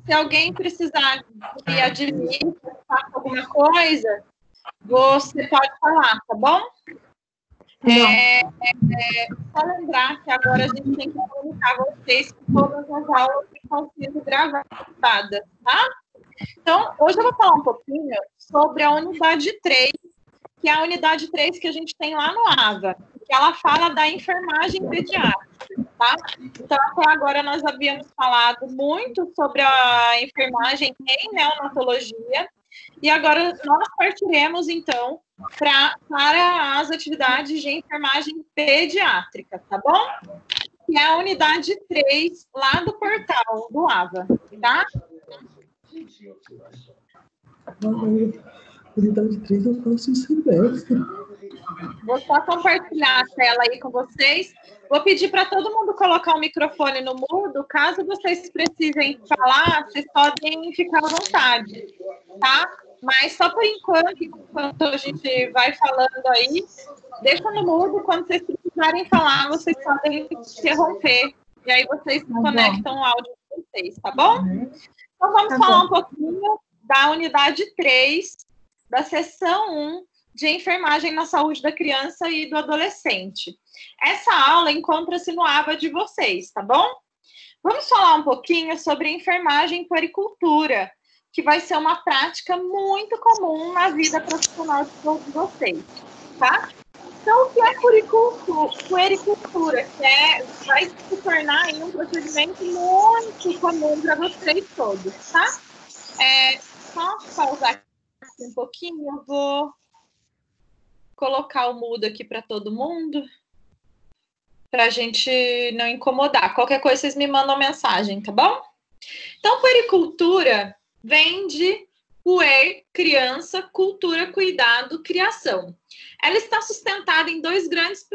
Se alguém precisar de admin, alguma coisa, você pode falar, tá bom? Só lembrar que agora a gente tem que comunicar vocês que todas as aulas estão sendo gravadas, tá? Então, hoje eu vou falar um pouquinho sobre a unidade 3, que é a unidade 3 que a gente tem lá no AVA, que ela fala da enfermagem pediátrica, tá? Então, até agora nós havíamos falado muito sobre a enfermagem em neonatologia, e agora nós partiremos, então, para as atividades de enfermagem pediátrica, tá bom? Que é a unidade 3 lá do portal do AVA, tá? Unidade 3 eu faço semestre. Vou só compartilhar a tela aí com vocês. Vou pedir para todo mundo colocar o microfone no mudo. Caso vocês precisem falar, vocês podem ficar à vontade, tá? Mas só por enquanto a gente vai falando aí, deixa no mudo. Quando vocês precisarem falar, vocês podem interromper. E aí vocês conectam o áudio de vocês, tá bom? Então vamos falar um pouquinho da unidade 3, da seção 1, de enfermagem na saúde da criança e do adolescente. Essa aula encontra-se no AVA de vocês, tá bom? Vamos falar um pouquinho sobre enfermagem e puericultura, que vai ser uma prática muito comum na vida profissional de todos vocês, tá? Então, o que é puericultura? Vai se tornar aí um procedimento muito comum para vocês todos, tá? Só pausar aqui um pouquinho, eu vou colocar o mudo aqui para todo mundo, para a gente não incomodar. Qualquer coisa, vocês me mandam mensagem, tá bom? Então, puericultura vem de puer, criança, cultura, cuidado, criação. Ela está sustentada em dois grandes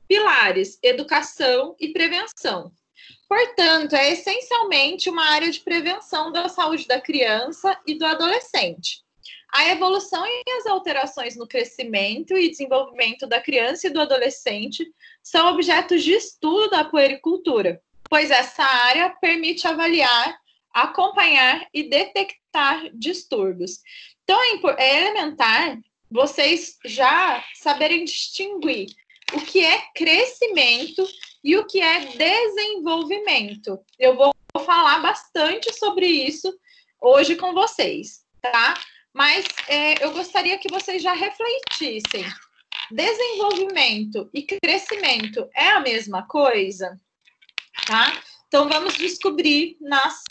pilares, educação e prevenção. Portanto, é essencialmente uma área de prevenção da saúde da criança e do adolescente. A evolução e as alterações no crescimento e desenvolvimento da criança e do adolescente são objetos de estudo da puericultura, pois essa área permite avaliar, acompanhar e detectar distúrbios. Então, é elementar vocês já saberem distinguir o que é crescimento e o que é desenvolvimento. Eu vou falar bastante sobre isso hoje com vocês, tá? Mas eu gostaria que vocês já refletissem. Desenvolvimento e crescimento é a mesma coisa? Tá? Então, vamos descobrir nos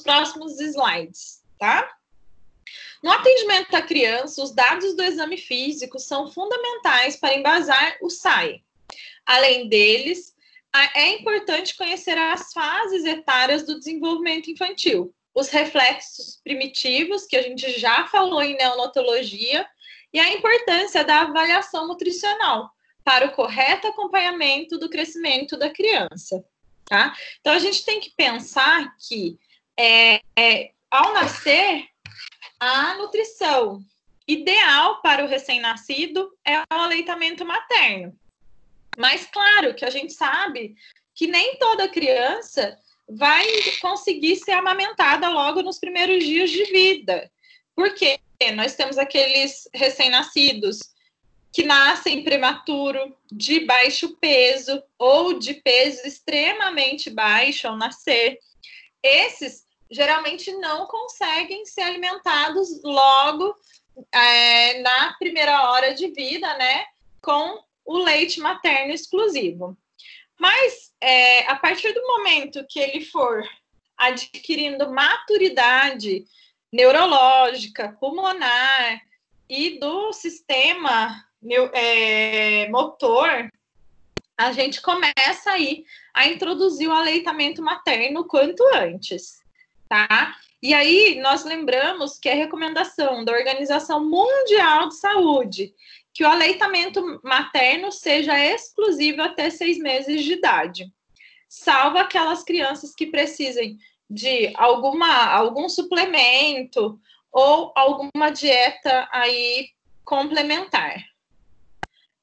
próximos slides, tá? No atendimento à criança, os dados do exame físico são fundamentais para embasar o SAI. Além deles, é importante conhecer as fases etárias do desenvolvimento infantil, os reflexos primitivos, que a gente já falou em neonatologia, e a importância da avaliação nutricional para o correto acompanhamento do crescimento da criança, tá? Então, a gente tem que pensar que, ao nascer, a nutrição ideal para o recém-nascido é o aleitamento materno. Mas, claro, que a gente sabe que nem toda criança vai conseguir ser amamentada logo nos primeiros dias de vida. Por quê? Nós temos aqueles recém-nascidos que nascem prematuro, de baixo peso ou de peso extremamente baixo ao nascer. Esses geralmente não conseguem ser alimentados logo na primeira hora de vida, né, com o leite materno exclusivo. Mas, a partir do momento que ele for adquirindo maturidade neurológica, pulmonar e do sistema motor, a gente começa aí a introduzir o aleitamento materno quanto antes, tá? E aí, nós lembramos que é recomendação da Organização Mundial de Saúde que o aleitamento materno seja exclusivo até 6 meses de idade, salvo aquelas crianças que precisem de algum suplemento ou alguma dieta aí complementar,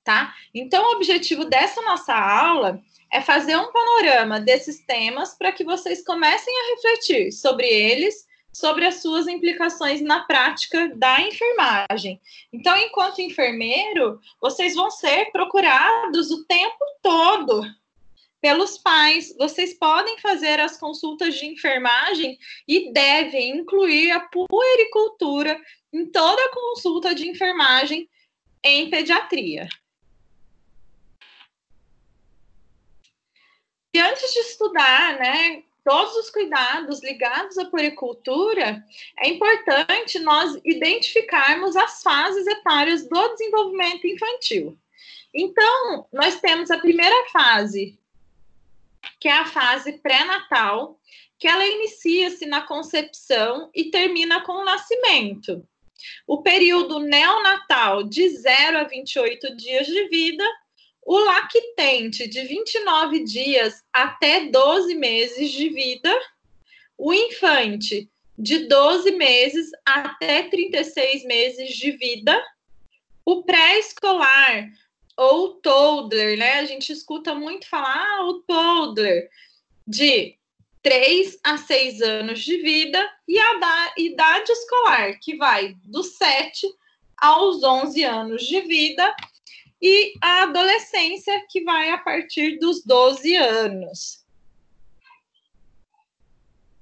tá? Então, o objetivo dessa nossa aula é fazer um panorama desses temas para que vocês comecem a refletir sobre eles, sobre as suas implicações na prática da enfermagem. Então, enquanto enfermeiro, vocês vão ser procurados o tempo todo pelos pais. Vocês podem fazer as consultas de enfermagem e devem incluir a puericultura em toda a consulta de enfermagem em pediatria. E antes de estudar, né, todos os cuidados ligados à puericultura, é importante nós identificarmos as fases etárias do desenvolvimento infantil. Então, nós temos a primeira fase, que é a fase pré-natal, que ela inicia-se na concepção e termina com o nascimento. O período neonatal, de 0 a 28 dias de vida, o lactente, de 29 dias até 12 meses de vida, o infante, de 12 meses até 36 meses de vida, o pré-escolar, ou toddler, né? A gente escuta muito falar, o toddler, de 3 a 6 anos de vida, e a idade escolar, que vai dos 7 aos 11 anos de vida, e a adolescência, que vai a partir dos 12 anos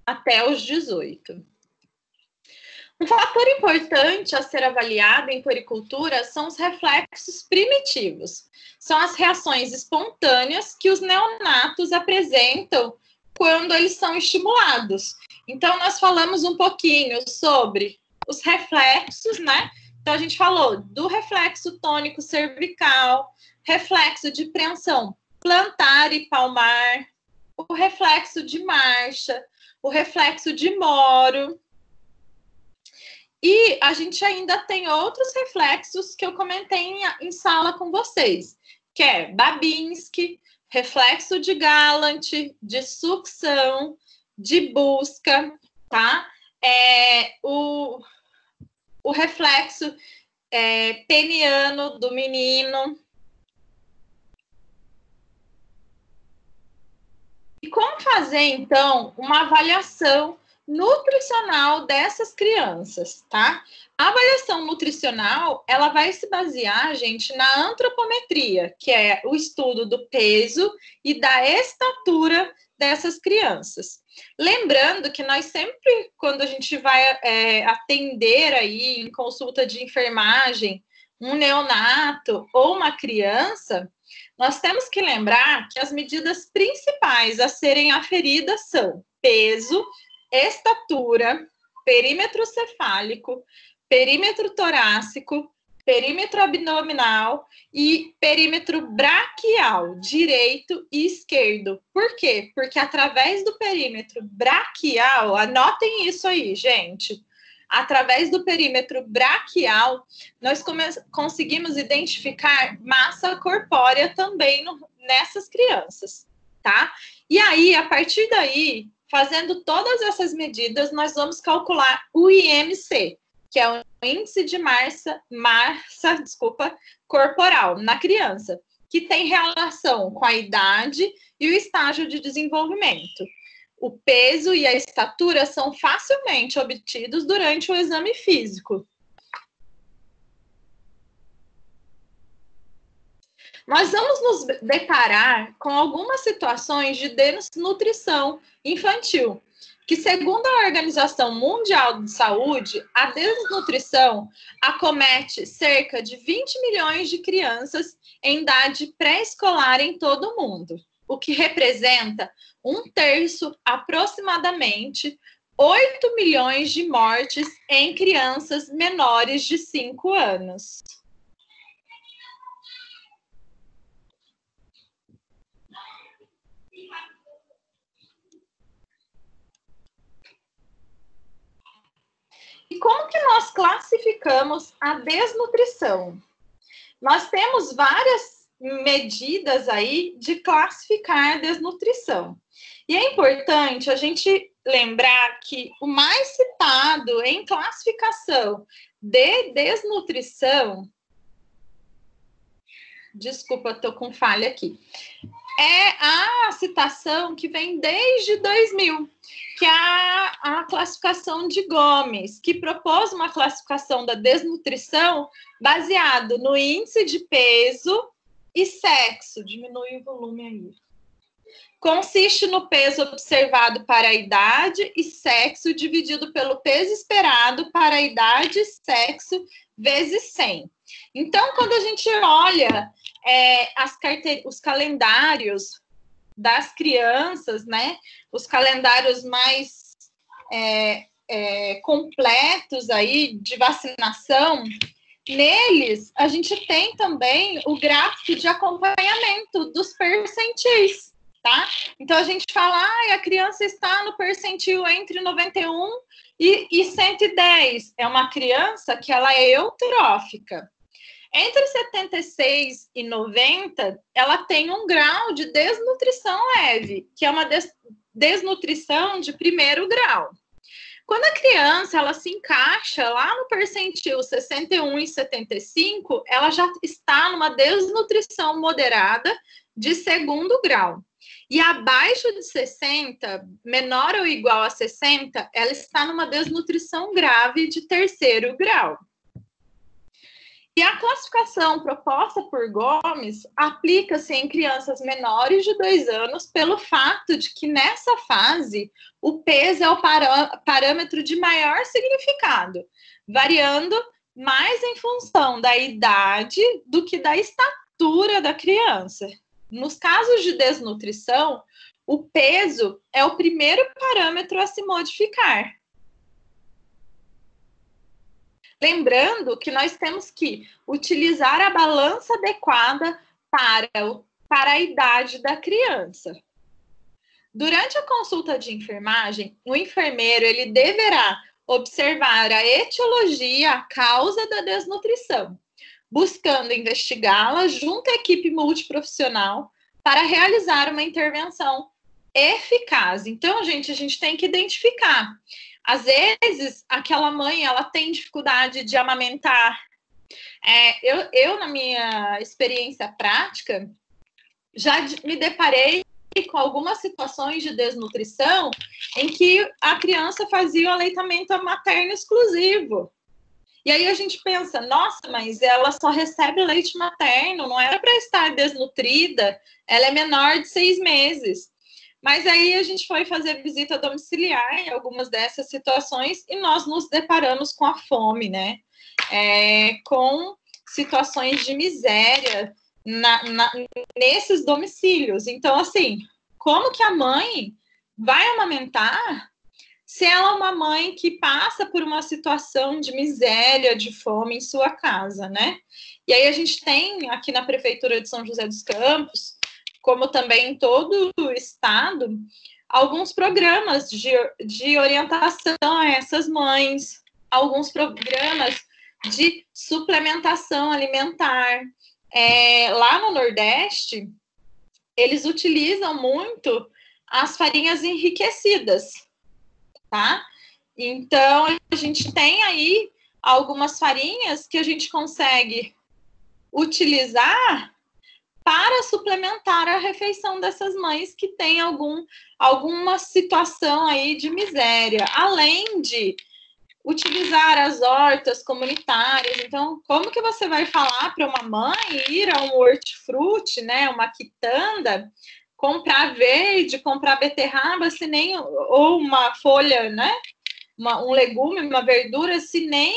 até os 18. Um fator importante a ser avaliado em puericultura são os reflexos primitivos. São as reações espontâneas que os neonatos apresentam quando eles são estimulados. Então, nós falamos um pouquinho sobre os reflexos, né? Então, a gente falou do reflexo tônico cervical, reflexo de preensão plantar e palmar, o reflexo de marcha, o reflexo de Moro. E a gente ainda tem outros reflexos que eu comentei em sala com vocês, que é Babinski, reflexo de Gallant, de sucção, de busca, tá? O reflexo peniano do menino. E como fazer, então, uma avaliação nutricional dessas crianças, tá? A avaliação nutricional, ela vai se basear, gente, na antropometria, que é o estudo do peso e da estatura dessas crianças. Lembrando que nós sempre, quando a gente vai atender aí em consulta de enfermagem, um neonato ou uma criança, nós temos que lembrar que as medidas principais a serem aferidas são peso, estatura, perímetro cefálico, perímetro torácico, perímetro abdominal e perímetro braquial, direito e esquerdo. Por quê? Porque através do perímetro braquial, anotem isso aí, gente. Através do perímetro braquial, nós conseguimos identificar massa corpórea também nessas crianças, tá? E aí, a partir daí, fazendo todas essas medidas, nós vamos calcular o IMC, que é o índice de massa corporal na criança, que tem relação com a idade e o estágio de desenvolvimento. O peso e a estatura são facilmente obtidos durante o exame físico. Nós vamos nos deparar com algumas situações de desnutrição infantil, que, segundo a Organização Mundial de Saúde, a desnutrição acomete cerca de 20 milhões de crianças em idade pré-escolar em todo o mundo, o que representa 1/3, aproximadamente, 8 milhões de mortes em crianças menores de 5 anos. E como que nós classificamos a desnutrição? Nós temos várias medidas aí de classificar a desnutrição. E é importante a gente lembrar que o mais citado em classificação de desnutrição, desculpa, estou com falha aqui, é a citação que vem desde 2000, que é a classificação de Gomes, que propôs uma classificação da desnutrição baseado no índice de peso e sexo. Diminui o volume aí. Consiste no peso observado para a idade e sexo dividido pelo peso esperado para a idade e sexo vezes 100. Então, quando a gente olha os calendários das crianças, né, os calendários mais completos aí de vacinação, neles a gente tem também o gráfico de acompanhamento dos percentis. Tá? Então, a gente fala, a criança está no percentil entre 91 e 110. É uma criança que ela é eutrófica. Entre 76 e 90, ela tem um grau de desnutrição leve, que é uma desnutrição de primeiro grau. Quando a criança ela se encaixa lá no percentil 61 e 75, ela já está numa desnutrição moderada de segundo grau. E abaixo de 60, menor ou igual a 60, ela está numa desnutrição grave de terceiro grau. E a classificação proposta por Gomes aplica-se em crianças menores de 2 anos pelo fato de que nessa fase o peso é o parâmetro de maior significado, variando mais em função da idade do que da estatura da criança. Nos casos de desnutrição, o peso é o primeiro parâmetro a se modificar. Lembrando que nós temos que utilizar a balança adequada para a idade da criança. Durante a consulta de enfermagem, o enfermeiro ele deverá observar a etiologia, a causa da desnutrição, buscando investigá-la junto à equipe multiprofissional para realizar uma intervenção eficaz. Então, gente, a gente tem que identificar. Às vezes, aquela mãe, ela tem dificuldade de amamentar. Eu, na minha experiência prática, já me deparei com algumas situações de desnutrição em que a criança fazia o aleitamento materno exclusivo. E aí a gente pensa, nossa, mas ela só recebe leite materno, não era para estar desnutrida, ela é menor de 6 meses. Mas aí a gente foi fazer visita domiciliar em algumas dessas situações e nós nos deparamos com a fome, né? Com situações de miséria nesses domicílios. Então, assim, como que a mãe vai amamentar se ela é uma mãe que passa por uma situação de miséria, de fome em sua casa, né? E aí a gente tem aqui na Prefeitura de São José dos Campos, como também em todo o estado, alguns programas de orientação a essas mães, alguns programas de suplementação alimentar. Lá no Nordeste, eles utilizam muito as farinhas enriquecidas, tá? Então, a gente tem aí algumas farinhas que a gente consegue utilizar para suplementar a refeição dessas mães que têm alguma situação aí de miséria, além de utilizar as hortas comunitárias. Então, como que você vai falar para uma mãe ir a um hortifruti, né, uma quitanda, comprar verde, comprar beterraba, se nem, ou uma folha, né, um legume, uma verdura, se nem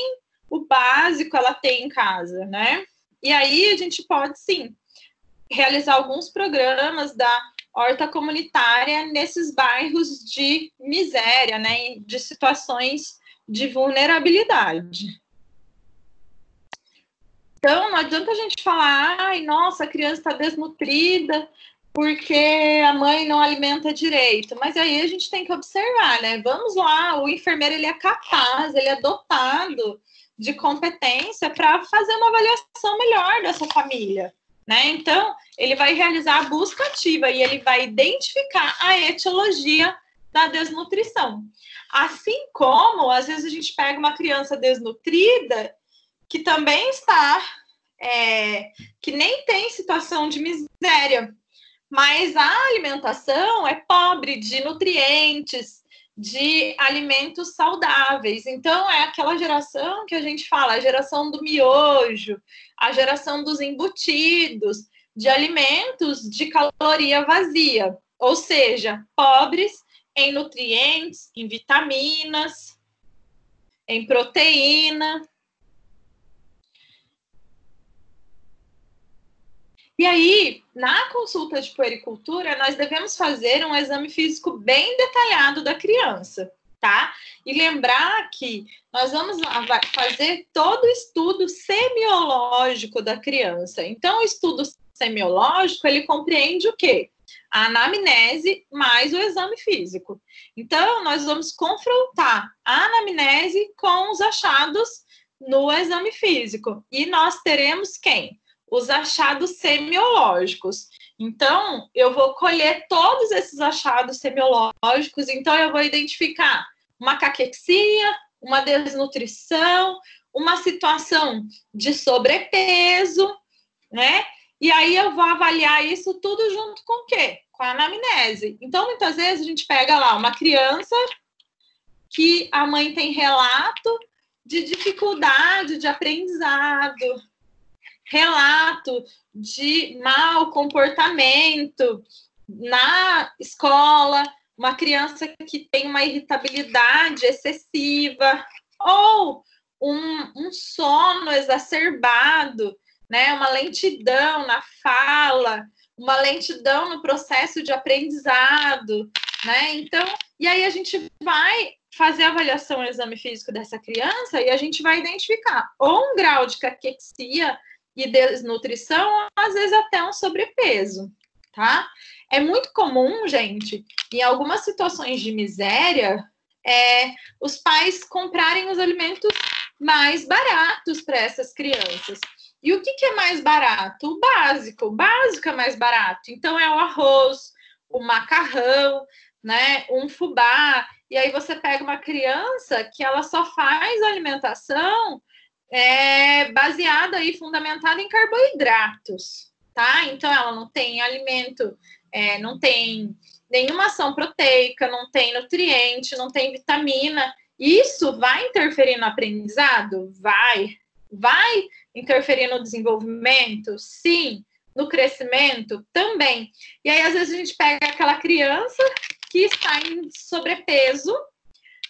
o básico ela tem em casa, né? E aí a gente pode, sim, realizar alguns programas da horta comunitária nesses bairros de miséria, né, de situações de vulnerabilidade. Então, não adianta a gente falar, ai, nossa, a criança está desnutrida porque a mãe não alimenta direito. Mas aí a gente tem que observar, né? Vamos lá, o enfermeiro ele é capaz, ele é dotado de competência para fazer uma avaliação melhor dessa família, né? Então, ele vai realizar a busca ativa e ele vai identificar a etiologia da desnutrição. Assim como, às vezes, a gente pega uma criança desnutrida que também está, que nem tem situação de miséria, Mas a alimentação é pobre de nutrientes, de alimentos saudáveis. Então, é aquela geração que a gente fala, a geração do miojo, a geração dos embutidos, de alimentos de caloria vazia, ou seja, pobres em nutrientes, em vitaminas, em proteína. E aí, na consulta de puericultura, nós devemos fazer um exame físico bem detalhado da criança, tá? E lembrar que nós vamos fazer todo o estudo semiológico da criança. Então, o estudo semiológico, ele compreende o quê? A anamnese mais o exame físico. Então, nós vamos confrontar a anamnese com os achados no exame físico. E nós teremos quem? Os achados semiológicos. Então, eu vou colher todos esses achados semiológicos, então eu vou identificar uma caquexia, uma desnutrição, uma situação de sobrepeso, né? E aí eu vou avaliar isso tudo junto com o quê? Com a anamnese. Então, muitas vezes a gente pega lá uma criança que a mãe tem relato de dificuldade de aprendizado, relato de mau comportamento na escola, uma criança que tem uma irritabilidade excessiva ou um sono exacerbado, né? Uma lentidão na fala, uma lentidão no processo de aprendizado, né? Então, e aí a gente vai fazer a avaliação do exame físico dessa criança e a gente vai identificar ou um grau de caquexia e desnutrição, às vezes até um sobrepeso, tá? É muito comum, gente, em algumas situações de miséria, os pais comprarem os alimentos mais baratos para essas crianças. E o que é mais barato? O básico é mais barato. Então, é o arroz, o macarrão, né, um fubá. E aí você pega uma criança que ela só faz alimentação baseada e fundamentada em carboidratos, tá? Então, ela não tem alimento, não tem nenhuma ação proteica, não tem nutriente, não tem vitamina. Isso vai interferir no aprendizado? Vai. Vai interferir no desenvolvimento? Sim. No crescimento? Também. E aí, às vezes, a gente pega aquela criança que está em sobrepeso,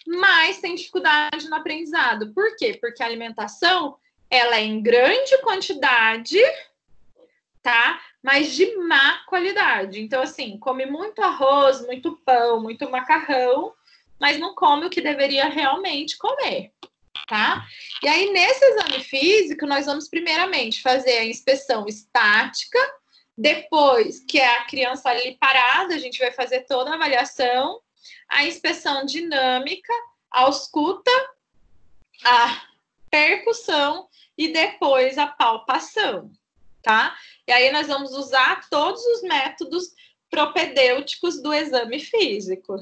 mas tem dificuldade no aprendizado. Por quê? Porque a alimentação, ela é em grande quantidade, tá? Mas de má qualidade. Então, assim, come muito arroz, muito pão, muito macarrão, mas não come o que deveria realmente comer, tá? E aí, nesse exame físico, nós vamos primeiramente fazer a inspeção estática, depois que é a criança ali parada, a gente vai fazer toda a avaliação, a inspeção dinâmica, a ausculta, a percussão e depois a palpação, tá? E aí nós vamos usar todos os métodos propedêuticos do exame físico.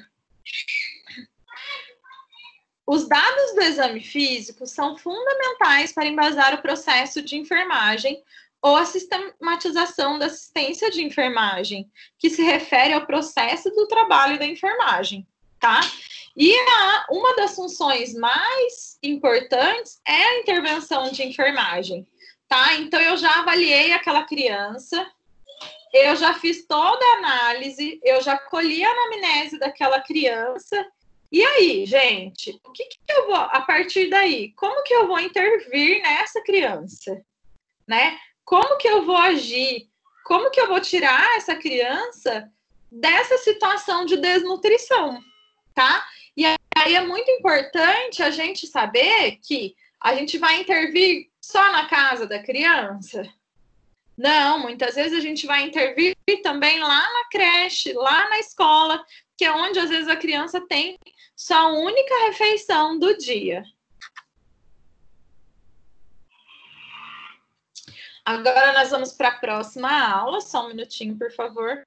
Os dados do exame físico são fundamentais para embasar o processo de enfermagem ou a sistematização da assistência de enfermagem, que se refere ao processo do trabalho da enfermagem, tá? E uma das funções mais importantes é a intervenção de enfermagem, tá? Então, eu já avaliei aquela criança, eu já fiz toda a análise, eu já colhi a anamnese daquela criança. E aí, gente, o que eu vou, a partir daí, como que eu vou intervir nessa criança, né? Como que eu vou agir? Como que eu vou tirar essa criança dessa situação de desnutrição, tá? E aí é muito importante a gente saber que a gente vai intervir só na casa da criança? Não, muitas vezes a gente vai intervir também lá na creche, lá na escola, que é onde às vezes a criança tem sua única refeição do dia. Agora nós vamos para a próxima aula. Só um minutinho, por favor.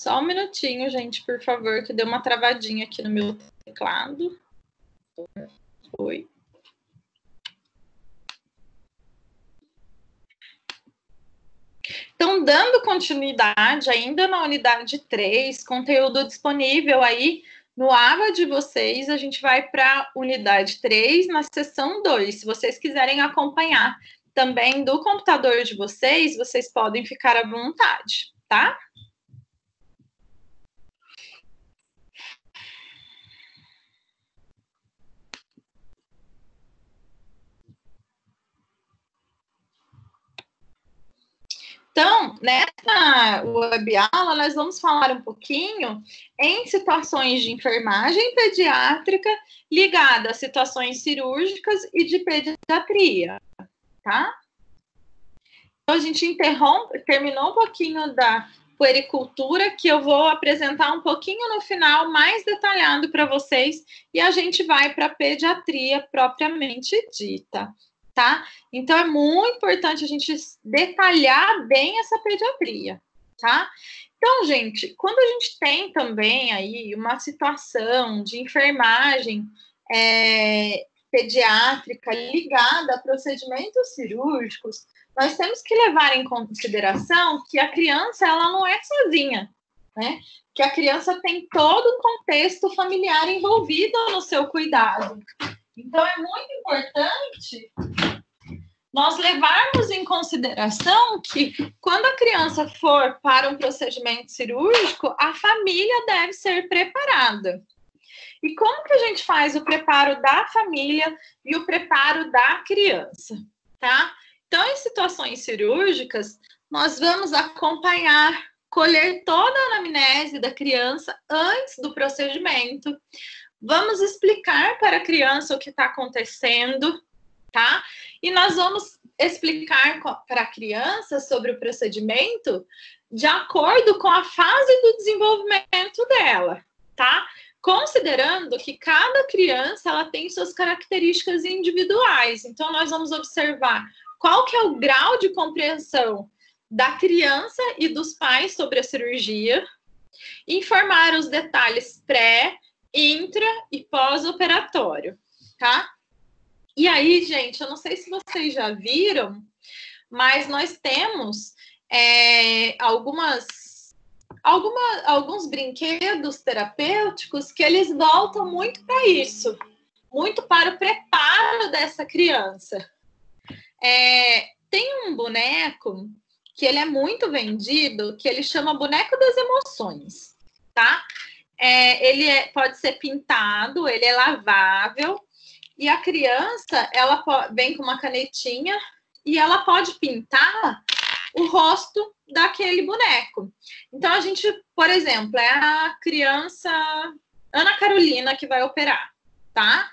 Só um minutinho, gente, por favor, que deu uma travadinha aqui no meu teclado. Oi. Então, dando continuidade ainda na unidade 3, conteúdo disponível aí no AVA de vocês, a gente vai para a unidade 3, na seção 2. Se vocês quiserem acompanhar também do computador de vocês, vocês podem ficar à vontade, tá? Então, nessa web-aula, nós vamos falar um pouquinho em situações de enfermagem pediátrica ligada a situações cirúrgicas e de pediatria, tá? Então, a gente terminou um pouquinho da puericultura, que eu vou apresentar um pouquinho no final, mais detalhado para vocês, e a gente vai para a pediatria propriamente dita. Tá? Então, é muito importante a gente detalhar bem essa pediatria, tá? Então, gente, quando a gente tem também aí uma situação de enfermagem pediátrica ligada a procedimentos cirúrgicos, nós temos que levar em consideração que a criança, ela não é sozinha, né? Que a criança tem todo um contexto familiar envolvido no seu cuidado. Então, é muito importante nós levarmos em consideração que, quando a criança for para um procedimento cirúrgico, a família deve ser preparada. E como que a gente faz o preparo da família e o preparo da criança, tá? Então, em situações cirúrgicas, nós vamos acompanhar, colher toda a anamnese da criança antes do procedimento. Vamos explicar para a criança o que está acontecendo, tá? E nós vamos explicar para a criança sobre o procedimento de acordo com a fase do desenvolvimento dela, tá? Considerando que cada criança, ela tem suas características individuais. Então, nós vamos observar qual que é o grau de compreensão da criança e dos pais sobre a cirurgia, informar os detalhes pré, intra e pós-operatório, tá? E aí, gente, eu não sei se vocês já viram, mas nós temos alguns brinquedos terapêuticos que eles voltam muito para isso, muito para o preparo dessa criança. Tem um boneco que ele é muito vendido, que ele chama boneco das emoções, tá? Ele pode ser pintado, ele é lavável, e a criança, ela vem com uma canetinha e ela pode pintar o rosto daquele boneco. Então, a gente, por exemplo, é a criança Ana Carolina que vai operar, tá?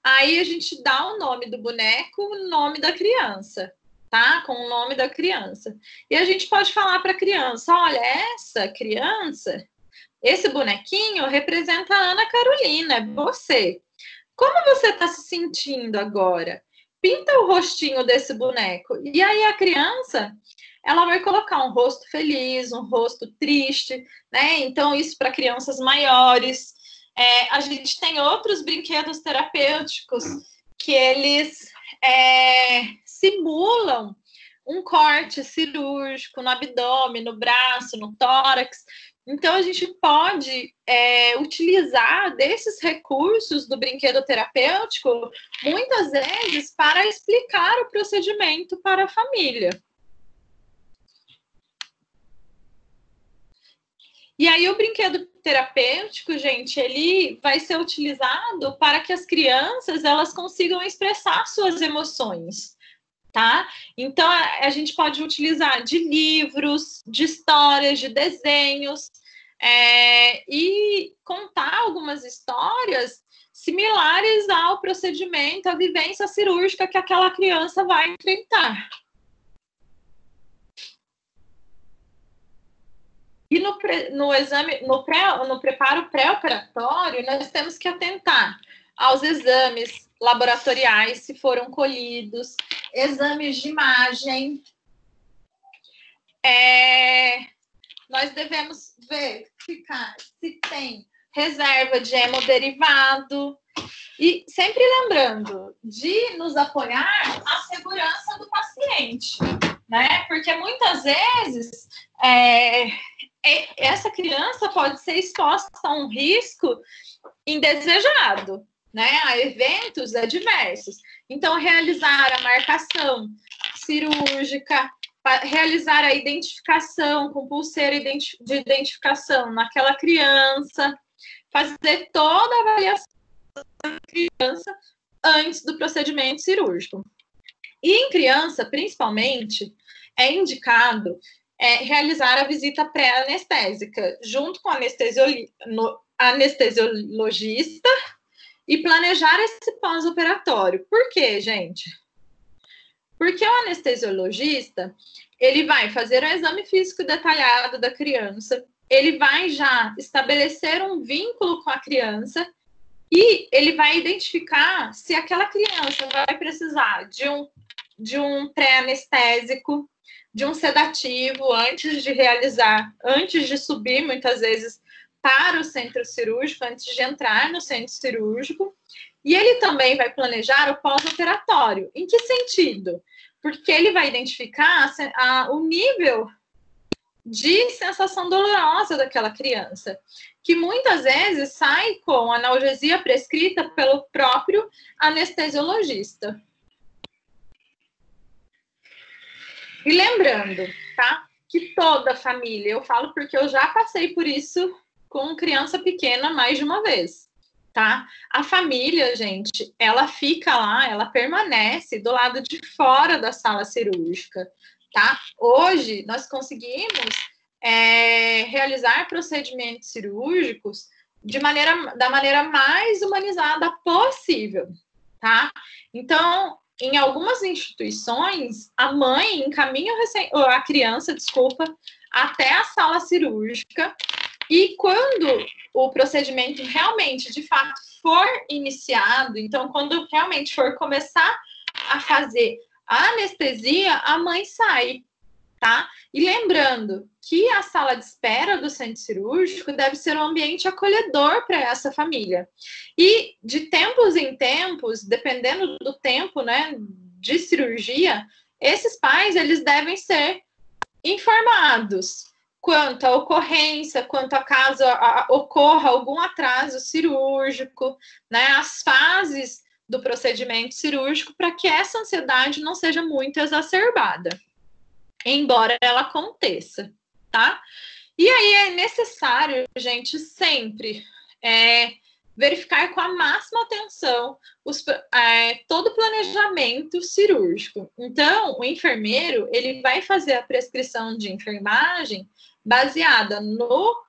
Aí a gente dá o nome do boneco, o nome da criança, tá? Com o nome da criança. E a gente pode falar para a criança, olha, essa criança, esse bonequinho representa a Ana Carolina, é você. Como você está se sentindo agora? Pinta o rostinho desse boneco. E aí a criança, ela vai colocar um rosto feliz, um rosto triste, né? Então, isso para crianças maiores. A gente tem outros brinquedos terapêuticos que eles simulam um corte cirúrgico no abdômen, no braço, no tórax. Então, a gente pode utilizar desses recursos do brinquedo terapêutico, muitas vezes, para explicar o procedimento para a família. E aí, o brinquedo terapêutico, gente, ele vai ser utilizado para que as crianças elas consigam expressar suas emoções, tá? Então, a gente pode utilizar de livros, de histórias, de desenhos, e contar algumas histórias similares ao procedimento, à vivência cirúrgica que aquela criança vai enfrentar. E no preparo pré-operatório, nós temos que atentar aos exames laboratoriais, se foram colhidos, exames de imagem, nós devemos verificar se tem reserva de hemoderivato e sempre lembrando de nos apoiar à segurança do paciente, né? Porque muitas vezes essa criança pode ser exposta a um risco indesejado, né? A eventos adversos. Então, realizar a marcação cirúrgica, realizar a identificação com pulseira de identificação naquela criança, fazer toda a avaliação da criança antes do procedimento cirúrgico. E em criança, principalmente, é indicado realizar a visita pré-anestésica junto com o anestesiologista e planejar esse pós-operatório. Por quê, gente? Porque o anestesiologista, ele vai fazer um exame físico detalhado da criança, ele vai já estabelecer um vínculo com a criança e ele vai identificar se aquela criança vai precisar de um pré-anestésico, de um sedativo antes de subir, muitas vezes, para o centro cirúrgico, antes de entrar no centro cirúrgico. E ele também vai planejar o pós-operatório. Em que sentido? Porque ele vai identificar o nível de sensação dolorosa daquela criança, que muitas vezes sai com analgesia prescrita pelo próprio anestesiologista. E lembrando, tá? Que toda família, eu falo porque eu já passei por isso com criança pequena mais de uma vez, tá? A família, gente, ela fica lá, ela permanece do lado de fora da sala cirúrgica, tá? Hoje, nós conseguimos realizar procedimentos cirúrgicos da maneira mais humanizada possível, tá? Então, em algumas instituições, a mãe encaminha a criança, até a sala cirúrgica e quando o procedimento realmente, de fato, for iniciado, então, quando realmente for começar a fazer a anestesia, a mãe sai, tá? E lembrando que a sala de espera do centro cirúrgico deve ser um ambiente acolhedor para essa família. E de tempos em tempos, dependendo do tempo, né, de cirurgia, esses pais, eles devem ser informados quanto à ocorrência, quanto a caso ocorra algum atraso cirúrgico, né, as fases do procedimento cirúrgico, para que essa ansiedade não seja muito exacerbada, embora ela aconteça, tá? E aí é necessário, gente, sempre verificar com a máxima atenção todo o planejamento cirúrgico. Então, o enfermeiro, ele vai fazer a prescrição de enfermagem baseada no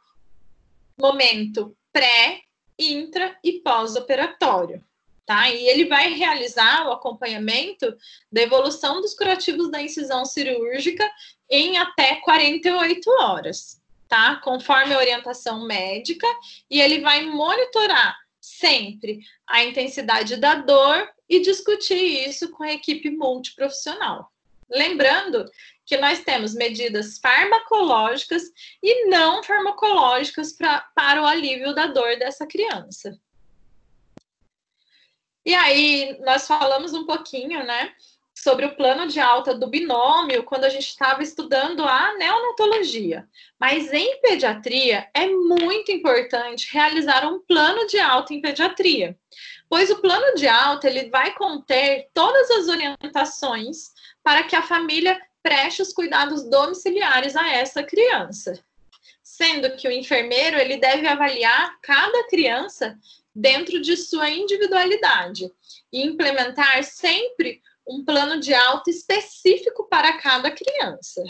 momento pré, intra e pós-operatório, tá? E ele vai realizar o acompanhamento da evolução dos curativos da incisão cirúrgica em até 48 horas, tá? Conforme a orientação médica, e ele vai monitorar sempre a intensidade da dor e discutir isso com a equipe multiprofissional. Lembrando que nós temos medidas farmacológicas e não farmacológicas para o alívio da dor dessa criança. E aí, nós falamos um pouquinho, né, sobre o plano de alta do binômio quando a gente estava estudando a neonatologia. Mas em pediatria, é muito importante realizar um plano de alta em pediatria, pois o plano de alta, ele vai conter todas as orientações para que a família preste os cuidados domiciliares a essa criança. Sendo que o enfermeiro, ele deve avaliar cada criança dentro de sua individualidade e implementar sempre um plano de alta específico para cada criança.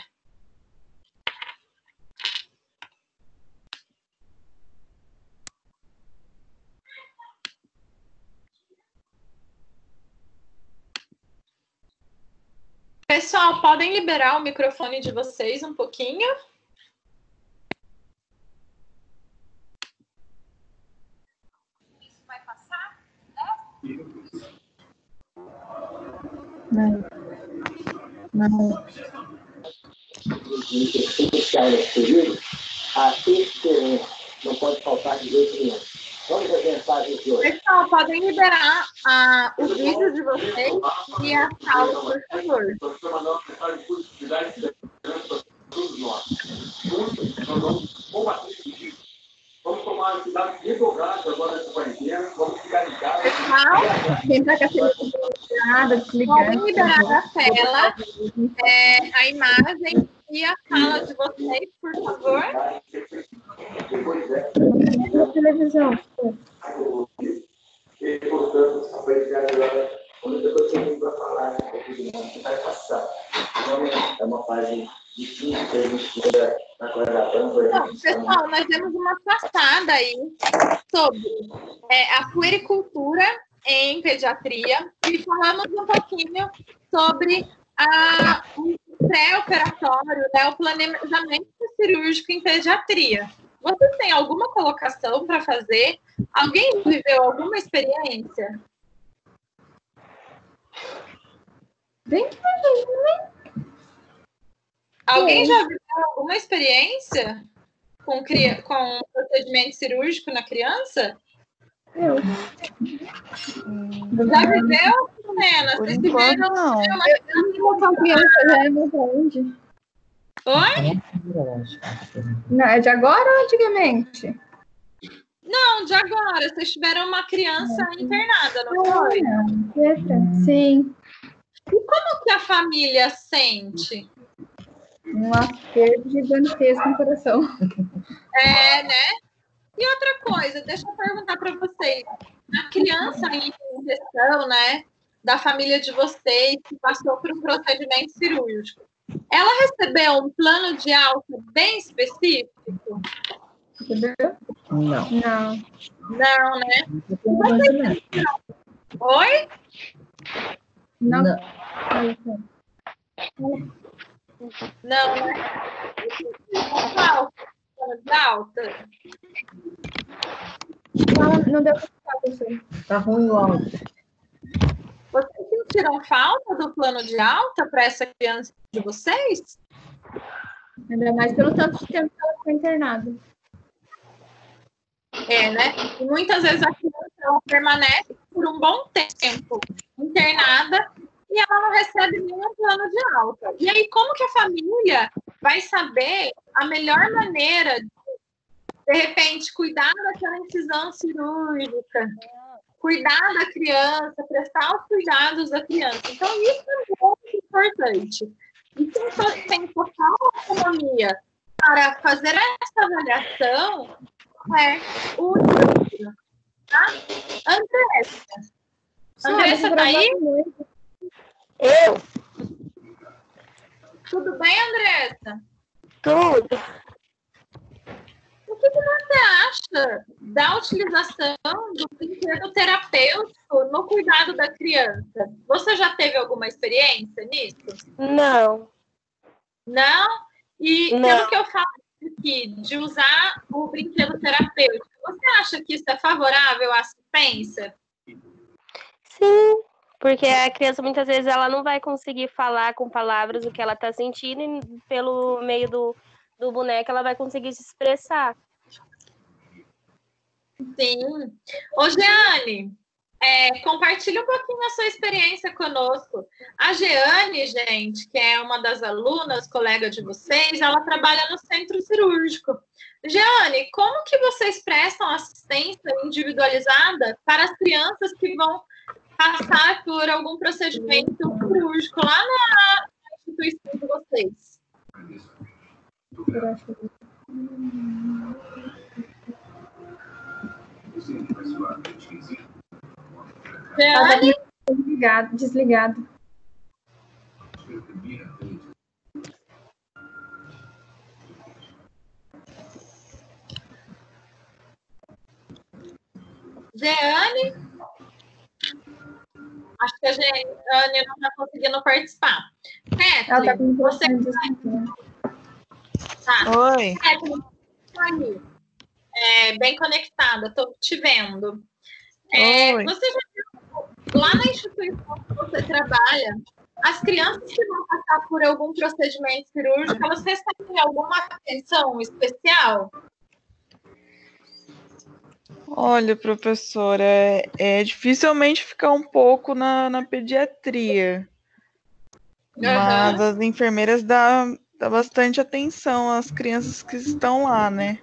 Pessoal, podem liberar o microfone de vocês um pouquinho? Isso vai passar? Não. Não. A experiência não pode faltar de jeito nenhum. Vamos ver a mensagem de hoje. Pessoal, podem liberar o vídeo de vocês e a sala, por favor. Estou mandando uma mensagem de positividade e esperança para todos nós. Juntos, nós vamos combater isso. Vamos tomar cuidado redobrado agora nessa quarentena. Vamos ficar em casa. Pessoal, podem liberar a tela, a imagem e a sala de vocês, por favor. Na televisão. E, portanto, a quarentena agora, quando depois eu vim para falar, que vai passar. É uma fase difícil que a gente fica na quarentena. Então, pessoal, nós temos uma passada aí sobre a puericultura em pediatria e falamos um pouquinho sobre o pré-operatório, né, o planejamento cirúrgico em pediatria. Vocês têm alguma colocação para fazer? Alguém viveu alguma experiência? Bem que né? Alguém já viveu alguma experiência com procedimento cirúrgico na criança? Eu. Já viveu, Helena? Por Vocês enquanto, viveram? não. Eu não sou criança, já é muito longe. Oi? Não, é de agora ou antigamente? Não, de agora. Vocês tiveram uma criança internada, não foi? Sim. E como que a família sente? Um aperto gigantesco no coração. Né? E outra coisa, deixa eu perguntar para vocês. A criança em questão, né, da família de vocês, que passou por um procedimento cirúrgico, ela recebeu um plano de alta bem específico? Entendeu? Não. Não. Não, né? Oi? Não. Não, né? Plano de alta? Não deu pra ficar, professor. Tá ruim o áudio. Vocês sentiram falta do plano de alta para essa criança de vocês? Ainda mais pelo tanto de tempo que ela ficou internada. Né? E muitas vezes a criança ela permanece por um bom tempo internada e ela não recebe nenhum plano de alta. E aí, como que a família vai saber a melhor maneira de repente, cuidar daquela incisão cirúrgica, cuidar da criança, prestar os cuidados da criança? Então, isso é muito importante. E quem tem total autonomia para fazer essa avaliação é o cirurgião, tá? Andressa, tá aí? Eu? Tudo bem, Andressa? Tudo. O que você acha da utilização do brinquedo terapêutico no cuidado da criança? Você já teve alguma experiência nisso? Não. Não? E Não. pelo que eu falo aqui, de usar o brinquedo terapêutico, você acha que isso é favorável à assistência? Sim, porque a criança muitas vezes ela não vai conseguir falar com palavras o que ela está sentindo e pelo meio do boneco ela vai conseguir se expressar. Sim. Ô, Jeane, compartilha um pouquinho a sua experiência conosco. A Jeane, gente, que é uma das alunas, colega de vocês, ela trabalha no centro cirúrgico. Jeane, como que vocês prestam assistência individualizada para as crianças que vão passar por algum procedimento cirúrgico lá na instituição de vocês? Jeane? Desligado. Jeane? Acho que a Jeane não está conseguindo participar. Ela tá com você tá. Oi. Bem conectada, estou te vendo. Oi. Você já viu, lá na instituição que você trabalha, As crianças que vão passar por algum procedimento cirúrgico, elas recebem alguma atenção especial? Olha, professora, dificilmente ficar um pouco na pediatria, mas as enfermeiras dão bastante atenção às crianças que estão lá, né?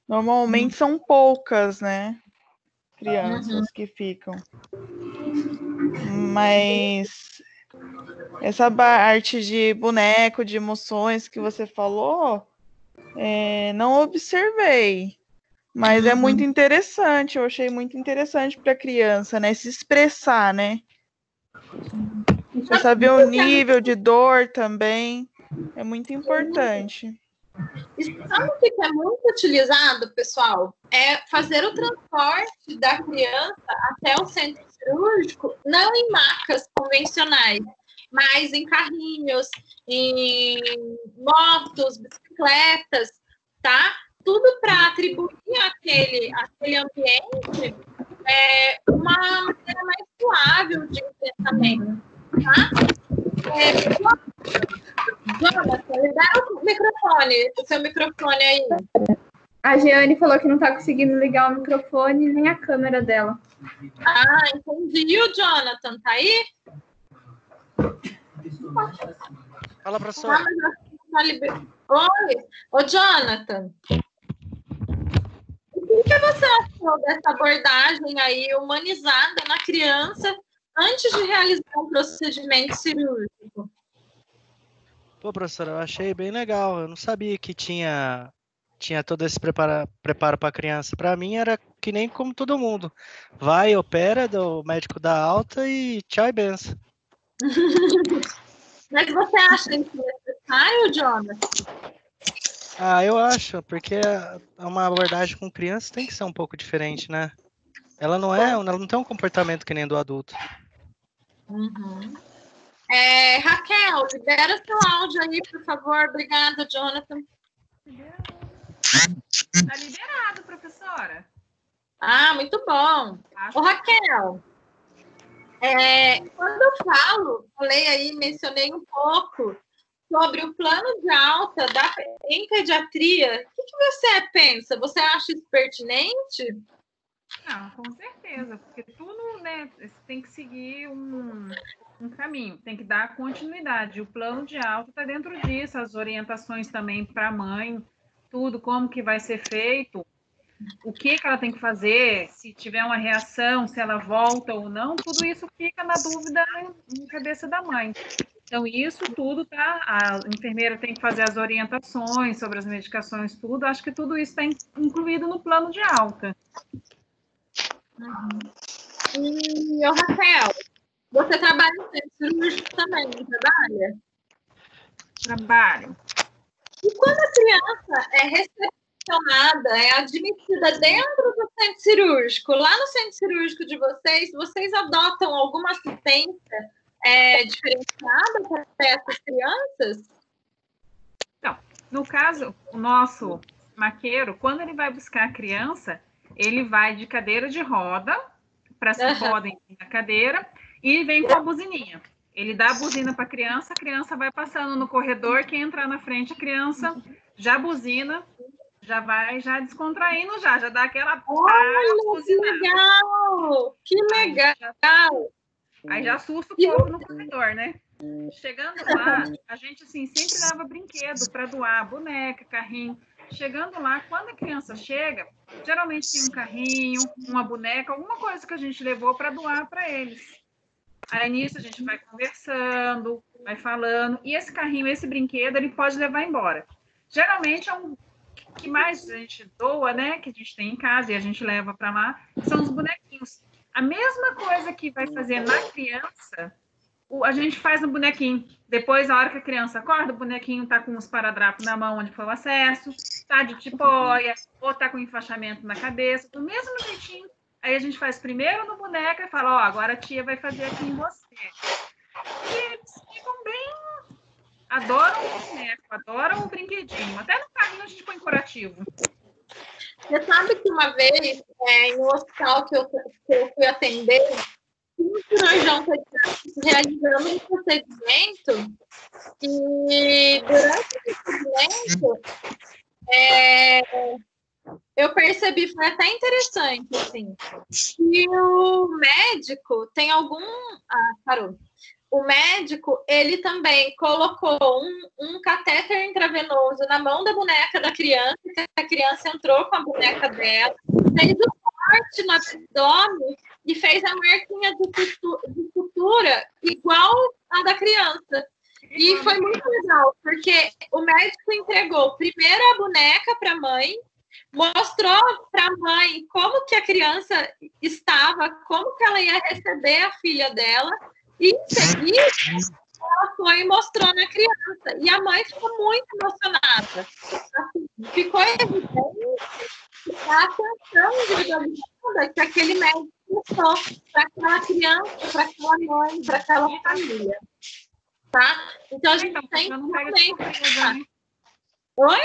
Normalmente são poucas, né? Crianças que ficam. Mas essa parte de boneco, de emoções que você falou, não observei. Mas é muito interessante, eu achei muito interessante para a criança, né? Se expressar, né? Você saber o nível de dor também, é muito importante. E sabe o que é muito utilizado, pessoal? É fazer o transporte da criança até o centro cirúrgico, não em macas convencionais, mas em carrinhos, em motos, bicicletas, tá? Tudo para atribuir àquele ambiente uma maneira mais suave de enfrentamento, tá? Jonathan, libera o seu microfone aí. A Jeane falou que não está conseguindo ligar o microfone nem a câmera dela. Ah, entendi. E o Jonathan, tá aí? Fala, professora. Oi, ô Jonathan. O que você achou dessa abordagem aí humanizada na criança antes de realizar um procedimento cirúrgico? Pô, professora, eu achei bem legal. Eu não sabia que tinha todo esse preparo para a criança. Para mim era que nem como todo mundo. Vai, opera, o médico dá alta e tchau e benção. Mas você acha isso necessário, Jonathan? Ah, eu acho, porque uma abordagem com criança tem que ser um pouco diferente, né? Ela não tem um comportamento que nem do adulto. Raquel, libera seu áudio aí, por favor. Obrigada, Jonathan. Tá liberado, professora. Ah, muito bom. Ô, Raquel, quando eu mencionei um pouco sobre o plano de alta em pediatria, o que você pensa? Você acha isso pertinente? Não, com certeza, porque tudo, né, tem que seguir um caminho, tem que dar continuidade. O plano de alta está dentro disso, as orientações também para a mãe, tudo, como que vai ser feito, o que ela tem que fazer, se tiver uma reação, se ela volta ou não, tudo isso fica na dúvida na cabeça da mãe. Então, isso tudo, tá? A enfermeira tem que fazer as orientações sobre as medicações, tudo. Acho que tudo isso está incluído no plano de alta. E, Raquel, você trabalha no centro cirúrgico também, não trabalha? Trabalho. E quando a criança é recepcionada, é admitida dentro do centro cirúrgico, lá no centro cirúrgico de vocês adotam alguma assistência diferenciada para essas crianças? Então, no caso, o nosso maqueiro, quando ele vai buscar a criança, ele vai de cadeira de roda, para se podem na cadeira, e vem com a buzininha. Ele dá a buzina para a criança vai passando no corredor, quem entrar na frente, a criança já buzina, já vai já descontraindo, já dá aquela... Olha, que legal! Que legal! Aí já assusta o povo no corredor, né? Chegando lá, a gente assim, sempre leva brinquedo para doar, boneca, carrinho. Chegando lá, quando a criança chega, geralmente tem um carrinho, uma boneca, alguma coisa que a gente levou para doar para eles. Aí nisso a gente vai conversando, vai falando, e esse carrinho, esse brinquedo, ele pode levar embora. Geralmente é um que mais a gente doa, né, que a gente tem em casa e a gente leva para lá, são os bonequinhos. A mesma coisa que vai fazer na criança, a gente faz no bonequinho. Depois, a hora que a criança acorda, o bonequinho tá com os esparadrapos na mão onde foi o acesso, tá de tipóia, ou tá com enfaixamento na cabeça, do mesmo jeitinho. Aí a gente faz primeiro no boneco e fala, agora a tia vai fazer aqui em você. E eles ficam bem... Adoram o boneco, adoram o brinquedinho. Até no carrinho a gente põe curativo. Você sabe que uma vez, em um hospital que eu fui atender, tinha um cirurgião pediátrico realizando um procedimento e durante o procedimento eu percebi, foi até interessante, assim, que o médico tem algum... Ah, parou. O médico, ele também colocou um catéter intravenoso na mão da boneca da criança, que a criança entrou com a boneca dela, fez o corte no abdômen e fez a marquinha de sutura igual a da criança. E foi muito legal, porque o médico entregou primeiro a boneca para a mãe, mostrou para a mãe como que a criança estava, como que ela ia receber a filha dela, e em seguida ela foi e mostrou na criança. E a mãe ficou muito emocionada. Assim, ficou evidente a atenção individualizada que aquele médico mostrou para aquela criança, para aquela mãe, para aquela família. Tá? Então a gente tem que realmente... Oi?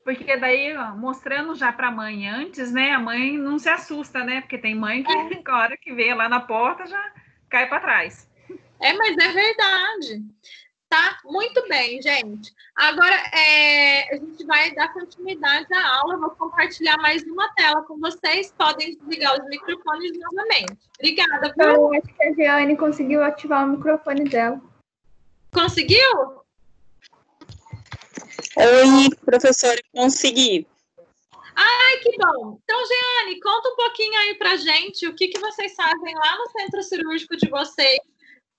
Porque daí, ó, mostrando já para a mãe antes, né? A mãe não se assusta, né? Porque tem mãe que, na hora que vê lá na porta, já cai para trás. Mas é verdade. Tá? Muito bem, gente. Agora, a gente vai dar continuidade à aula. Eu vou compartilhar mais uma tela com vocês. Podem desligar os microfones novamente. Obrigada, viu? Eu acho que a Jeane conseguiu ativar o microfone dela. Conseguiu? Oi, professora, consegui. Ai, que bom. Então, Jeane, conta um pouquinho aí pra gente o que vocês fazem lá no centro cirúrgico de vocês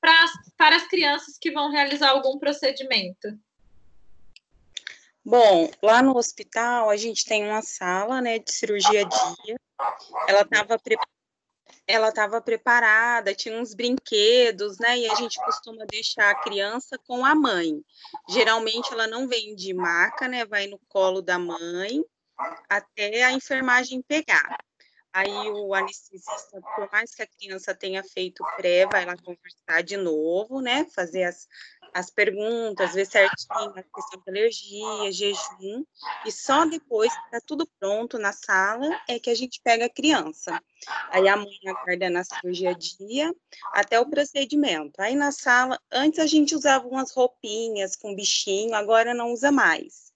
para as crianças que vão realizar algum procedimento. Bom, lá no hospital a gente tem uma sala, né, de cirurgia dia. Ela estava preparada, tinha uns brinquedos, né, e a gente costuma deixar a criança com a mãe. Geralmente ela não vem de maca, né, vai no colo da mãe até a enfermagem pegar. Aí o anestesista, por mais que a criança tenha feito pré, vai lá conversar de novo, né? Fazer as perguntas, ver certinho a questão de alergia, jejum. E só depois que está tudo pronto na sala é que a gente pega a criança. Aí a mãe aguarda na cirurgia dia até o procedimento. Aí na sala, antes a gente usava umas roupinhas com bichinho, agora não usa mais.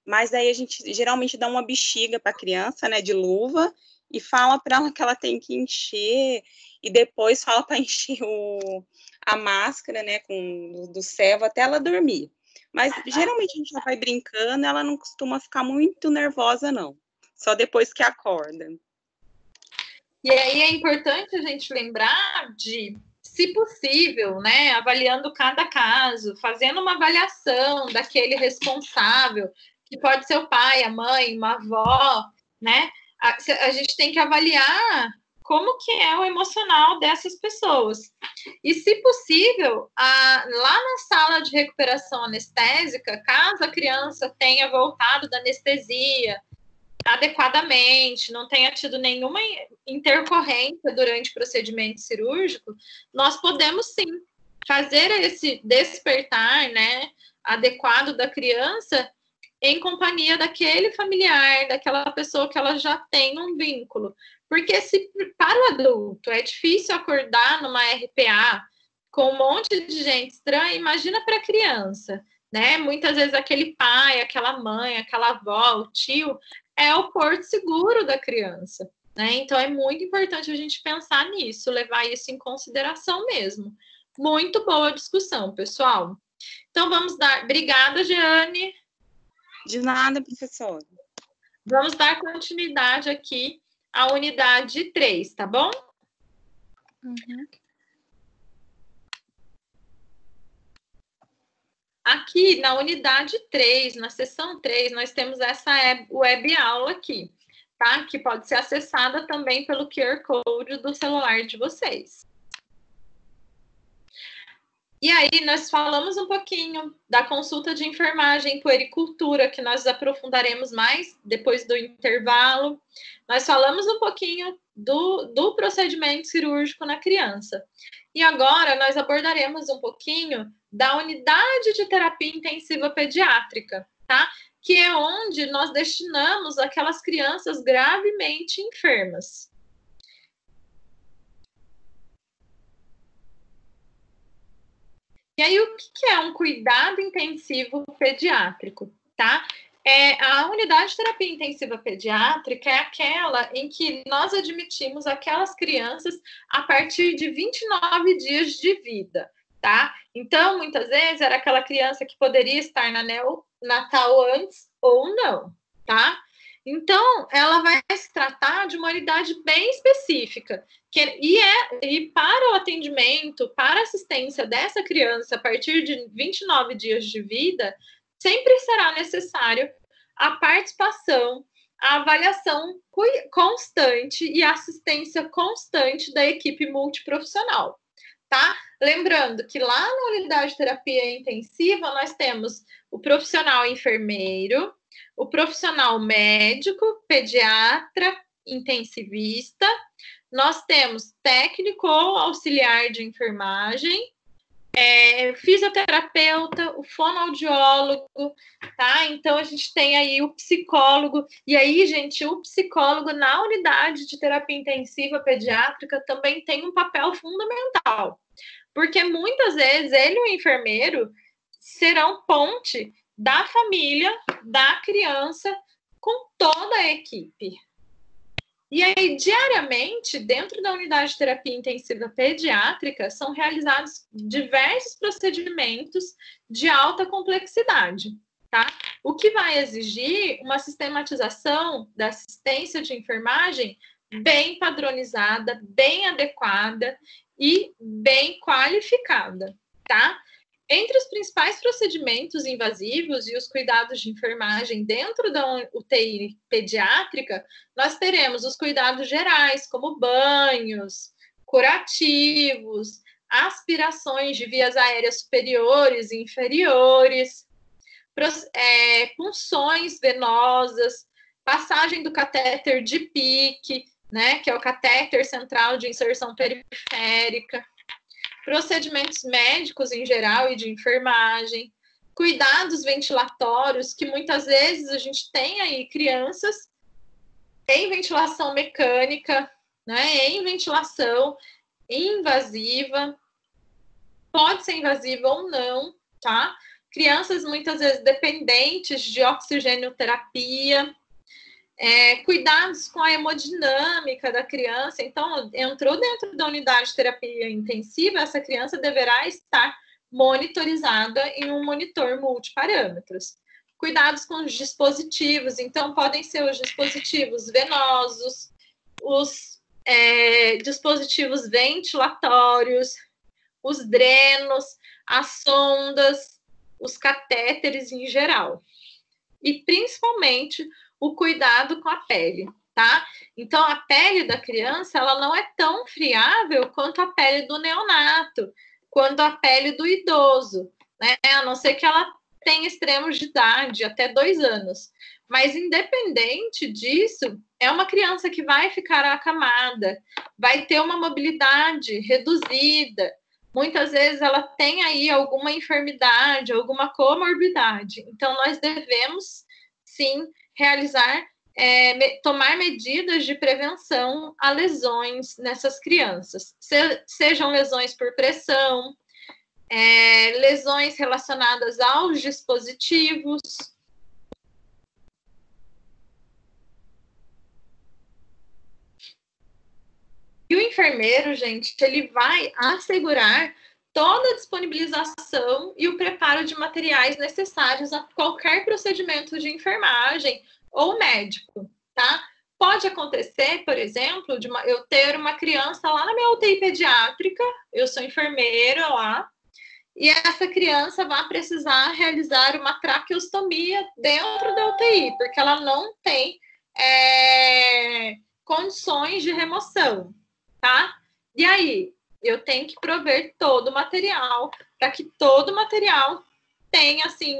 Mas aí a gente geralmente dá uma bexiga para a criança, né? De luva, e fala para ela que ela tem que encher, e depois fala para encher a máscara, né, do servo até ela dormir. Mas geralmente a gente já vai brincando, ela não costuma ficar muito nervosa, não. Só depois que acorda. E aí é importante a gente lembrar de, se possível, né, avaliando cada caso, fazendo uma avaliação daquele responsável, que pode ser o pai, a mãe, uma avó, né? A gente tem que avaliar como que é o emocional dessas pessoas. E, se possível, lá na sala de recuperação anestésica, caso a criança tenha voltado da anestesia adequadamente, não tenha tido nenhuma intercorrência durante o procedimento cirúrgico, nós podemos, sim, fazer esse despertar, né, adequado da criança em companhia daquele familiar, daquela pessoa que ela já tem um vínculo. Porque se para o adulto é difícil acordar numa RPA com um monte de gente estranha, imagina para a criança, né? Muitas vezes aquele pai, aquela mãe, aquela avó, o tio, é o porto seguro da criança, né? Então é muito importante a gente pensar nisso, levar isso em consideração mesmo. Muito boa discussão, pessoal. Então vamos dar... Obrigada, Jeane. De nada, professora. Vamos dar continuidade aqui à unidade 3, tá bom? Uhum. Aqui na unidade 3, na seção 3, nós temos essa web aula aqui, tá? Que pode ser acessada também pelo QR Code do celular de vocês. E aí, nós falamos um pouquinho da consulta de enfermagem, puericultura, que nós aprofundaremos mais depois do intervalo. Nós falamos um pouquinho do procedimento cirúrgico na criança. E agora, nós abordaremos um pouquinho da unidade de terapia intensiva pediátrica, tá? Que é onde nós destinamos aquelas crianças gravemente enfermas. E aí, o que é um cuidado intensivo pediátrico, tá? A unidade de terapia intensiva pediátrica é aquela em que nós admitimos aquelas crianças a partir de 29 dias de vida, tá? Então, muitas vezes, era aquela criança que poderia estar na neonatal antes ou não, tá? Então, ela vai se tratar de uma unidade bem específica. E para o atendimento, para a assistência dessa criança a partir de 29 dias de vida, sempre será necessário a participação, a avaliação constante e a assistência constante da equipe multiprofissional, tá? Lembrando que lá na unidade de terapia intensiva, nós temos o profissional enfermeiro, o profissional médico, pediatra, intensivista, nós temos técnico ou auxiliar de enfermagem, fisioterapeuta, o fonoaudiólogo, tá? Então, a gente tem aí o psicólogo. E aí, gente, o psicólogo na unidade de terapia intensiva pediátrica também tem um papel fundamental. Porque muitas vezes ele e o enfermeiro serão ponte da família, da criança, com toda a equipe. E aí, diariamente, dentro da unidade de terapia intensiva pediátrica, são realizados diversos procedimentos de alta complexidade, tá? O que vai exigir uma sistematização da assistência de enfermagem bem padronizada, bem adequada e bem qualificada, tá? Entre os principais procedimentos invasivos e os cuidados de enfermagem dentro da UTI pediátrica, nós teremos os cuidados gerais, como banhos, curativos, aspirações de vias aéreas superiores e inferiores, punções venosas, passagem do catéter de pique, né, que é o catéter central de inserção periférica, procedimentos médicos em geral e de enfermagem, cuidados ventilatórios, que muitas vezes a gente tem aí crianças em ventilação mecânica, né, em ventilação invasiva, pode ser invasiva ou não, tá? Crianças muitas vezes dependentes de oxigenoterapia, cuidados com a hemodinâmica da criança. Então, entrou dentro da unidade de terapia intensiva, essa criança deverá estar monitorizada em um monitor multiparâmetros. Cuidados com os dispositivos, então, podem ser os dispositivos venosos, os dispositivos ventilatórios, os drenos, as sondas, os catéteres em geral. E, principalmente, o cuidado com a pele, tá? Então, a pele da criança, ela não é tão friável quanto a pele do neonato, quanto a pele do idoso, né? A não ser que ela tenha extremos de idade, até 2 anos. Mas, independente disso, é uma criança que vai ficar acamada, vai ter uma mobilidade reduzida, muitas vezes ela tem aí alguma enfermidade, alguma comorbidade. Então, nós devemos, sim, realizar, tomar medidas de prevenção a lesões nessas crianças, sejam lesões por pressão, lesões relacionadas aos dispositivos. E o enfermeiro, gente, ele vai assegurar toda a disponibilização e o preparo de materiais necessários a qualquer procedimento de enfermagem ou médico, tá? Pode acontecer, por exemplo, eu ter uma criança lá na minha UTI pediátrica, eu sou enfermeira lá, e essa criança vai precisar realizar uma traqueostomia dentro da UTI, porque ela não tem condições de remoção, tá? E aí, eu tenho que prover todo o material, para que todo o material tenha, assim,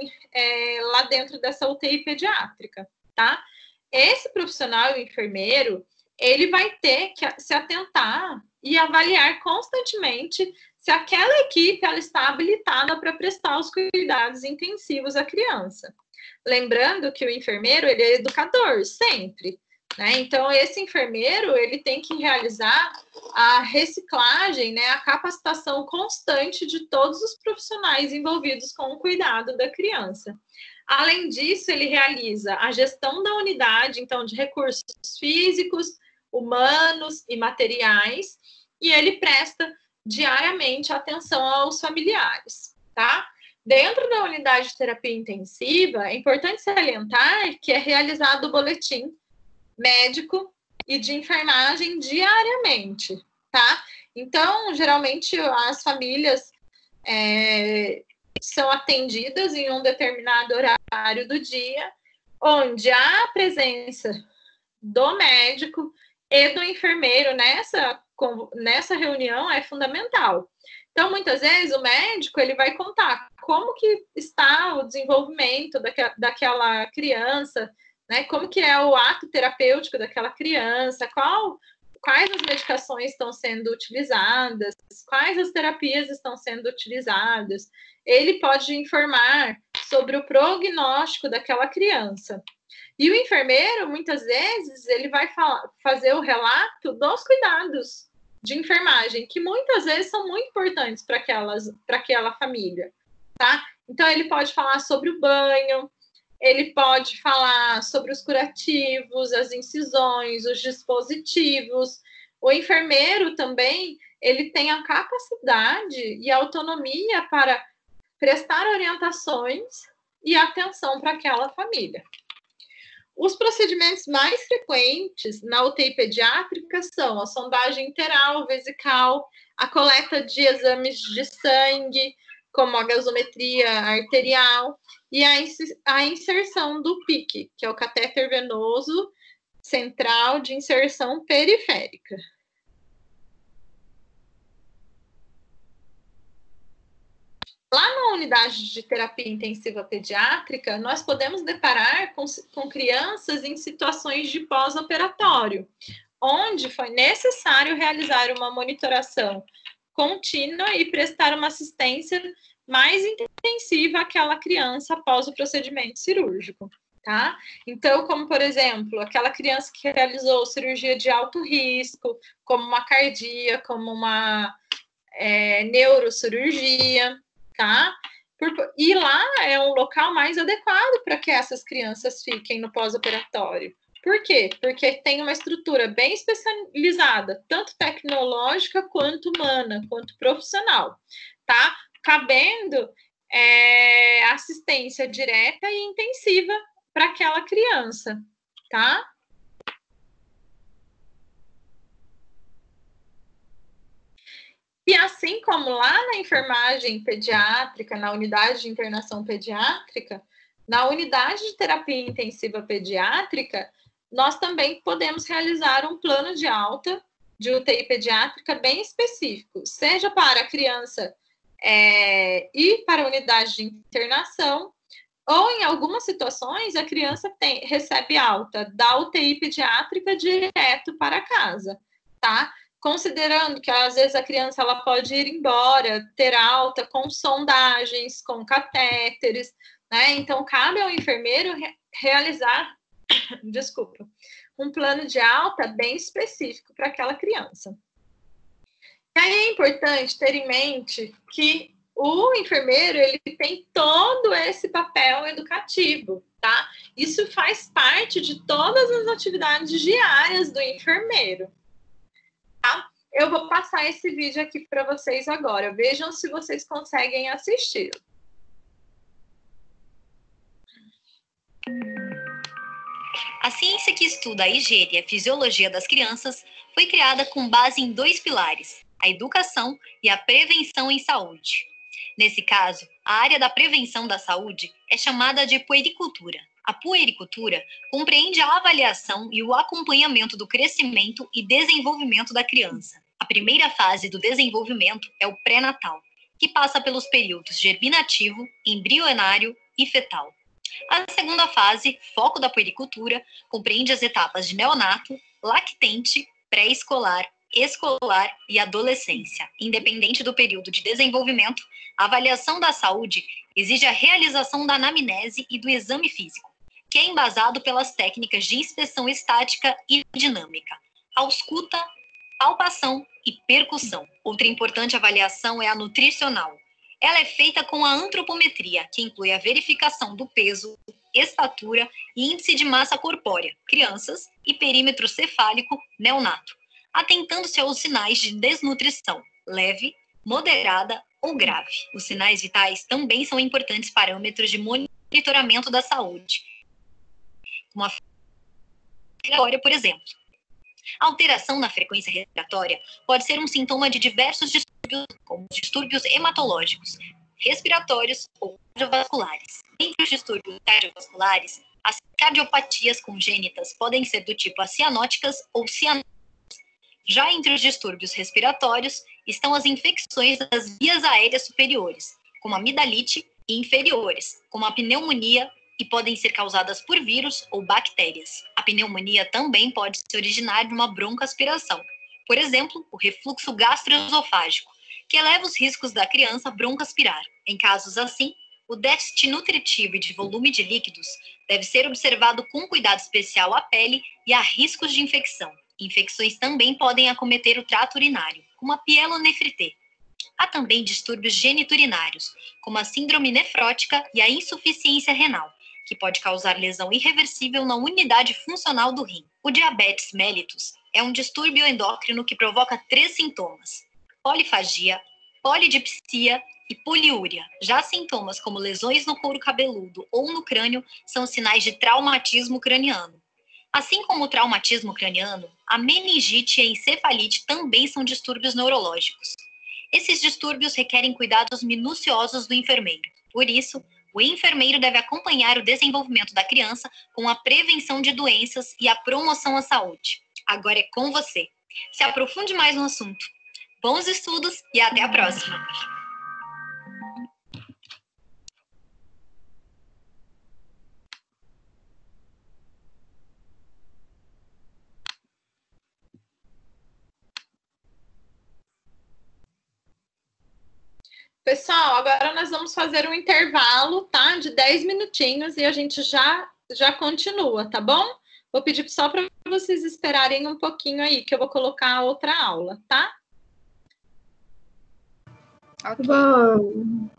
lá dentro dessa UTI pediátrica, tá? Esse profissional, o enfermeiro, ele vai ter que se atentar e avaliar constantemente se aquela equipe ela está habilitada para prestar os cuidados intensivos à criança. Lembrando que o enfermeiro, ele é educador, sempre, né? Então, esse enfermeiro, ele tem que realizar a reciclagem, né, a capacitação constante de todos os profissionais envolvidos com o cuidado da criança. Além disso, ele realiza a gestão da unidade, então, de recursos físicos, humanos e materiais, e ele presta diariamente atenção aos familiares, tá? Dentro da unidade de terapia intensiva, é importante salientar que é realizado o boletim médico e de enfermagem diariamente, tá? Então, geralmente, as famílias são atendidas em um determinado horário do dia, onde a presença do médico e do enfermeiro nessa reunião é fundamental. Então, muitas vezes, o médico ele vai contar como que está o desenvolvimento daquela criança, né? Como que é o ato terapêutico daquela criança, quais as medicações estão sendo utilizadas, quais as terapias estão sendo utilizadas. Ele pode informar sobre o prognóstico daquela criança. E o enfermeiro, muitas vezes, ele vai fazer o relato dos cuidados de enfermagem, que muitas vezes são muito importantes para aquela família, tá? Então, ele pode falar sobre o banho, ele pode falar sobre os curativos, as incisões, os dispositivos. O enfermeiro também, ele tem a capacidade e a autonomia para prestar orientações e atenção para aquela família. Os procedimentos mais frequentes na UTI pediátrica são a sondagem interal, vesical, a coleta de exames de sangue, como a gasometria arterial, e a inserção do PIC, que é o catéter venoso central de inserção periférica. Lá na unidade de terapia intensiva pediátrica, nós podemos deparar com crianças em situações de pós-operatório, onde foi necessário realizar uma monitoração contínua e prestar uma assistência mais intensiva àquela criança após o procedimento cirúrgico, tá? Então, como, por exemplo, aquela criança que realizou cirurgia de alto risco, como uma cardia, como uma neurocirurgia, tá? E lá é um local mais adequado para que essas crianças fiquem no pós-operatório. Por quê? Porque tem uma estrutura bem especializada, tanto tecnológica quanto humana, quanto profissional, tá? Cabendo assistência direta e intensiva para aquela criança, tá? E assim como lá na enfermagem pediátrica, na unidade de internação pediátrica, na unidade de terapia intensiva pediátrica, nós também podemos realizar um plano de alta de UTI pediátrica bem específico, seja para a criança ir para a unidade de internação, ou em algumas situações a criança recebe alta da UTI pediátrica direto para casa, tá? Considerando que às vezes a criança ela pode ir embora, ter alta com sondagens, com catéteres, né? Então cabe ao enfermeiro realizar, um plano de alta bem específico para aquela criança. E aí é importante ter em mente que o enfermeiro ele tem todo esse papel educativo, tá? Isso faz parte de todas as atividades diárias do enfermeiro. Tá? Eu vou passar esse vídeo aqui para vocês agora. Vejam se vocês conseguem assistir. A ciência que estuda a higiene e a fisiologia das crianças foi criada com base em 2 pilares, a educação e a prevenção em saúde. Nesse caso, a área da prevenção da saúde é chamada de puericultura. A puericultura compreende a avaliação e o acompanhamento do crescimento e desenvolvimento da criança. A primeira fase do desenvolvimento é o pré-natal, que passa pelos períodos germinativo, embrionário e fetal. A segunda fase, foco da puericultura, compreende as etapas de neonato, lactente, pré-escolar, escolar e adolescência. Independente do período de desenvolvimento, a avaliação da saúde exige a realização da anamnese e do exame físico, que é embasado pelas técnicas de inspeção estática e dinâmica, ausculta, palpação e percussão. Outra importante avaliação é a nutricional. Ela é feita com a antropometria, que inclui a verificação do peso, estatura e índice de massa corpórea, crianças, e perímetro cefálico, neonato, atentando-se aos sinais de desnutrição, leve, moderada ou grave. Os sinais vitais também são importantes parâmetros de monitoramento da saúde, como a respiratória, por exemplo. A alteração na frequência respiratória pode ser um sintoma de diversos distúrbios, como distúrbios hematológicos, respiratórios ou cardiovasculares. Entre os distúrbios cardiovasculares, as cardiopatias congênitas podem ser do tipo cianóticas ou cianóticas. Já entre os distúrbios respiratórios estão as infecções das vias aéreas superiores, como a amidalite, e inferiores, como a pneumonia, e podem ser causadas por vírus ou bactérias. A pneumonia também pode se originar de uma broncoaspiração. Por exemplo, o refluxo gastroesofágico, que eleva os riscos da criança broncoaspirar. Em casos assim, o déficit nutritivo e de volume de líquidos deve ser observado com cuidado especial à pele e a riscos de infecção. Infecções também podem acometer o trato urinário, como a pielonefrite. Há também distúrbios geniturinários, como a síndrome nefrótica e a insuficiência renal, que pode causar lesão irreversível na unidade funcional do rim. O diabetes mellitus é um distúrbio endócrino que provoca 3 sintomas: polifagia, polidipsia e poliúria. Já sintomas como lesões no couro cabeludo ou no crânio são sinais de traumatismo craniano. Assim como o traumatismo craniano, a meningite e a encefalite também são distúrbios neurológicos. Esses distúrbios requerem cuidados minuciosos do enfermeiro. Por isso, o enfermeiro deve acompanhar o desenvolvimento da criança com a prevenção de doenças e a promoção à saúde. Agora é com você. Se aprofunde mais no assunto. Bons estudos e até a próxima! Pessoal, agora nós vamos fazer um intervalo, tá? De 10 minutinhos e a gente já continua, tá bom? Vou pedir só para vocês esperarem um pouquinho aí, que eu vou colocar a outra aula, tá? Ok. Bom.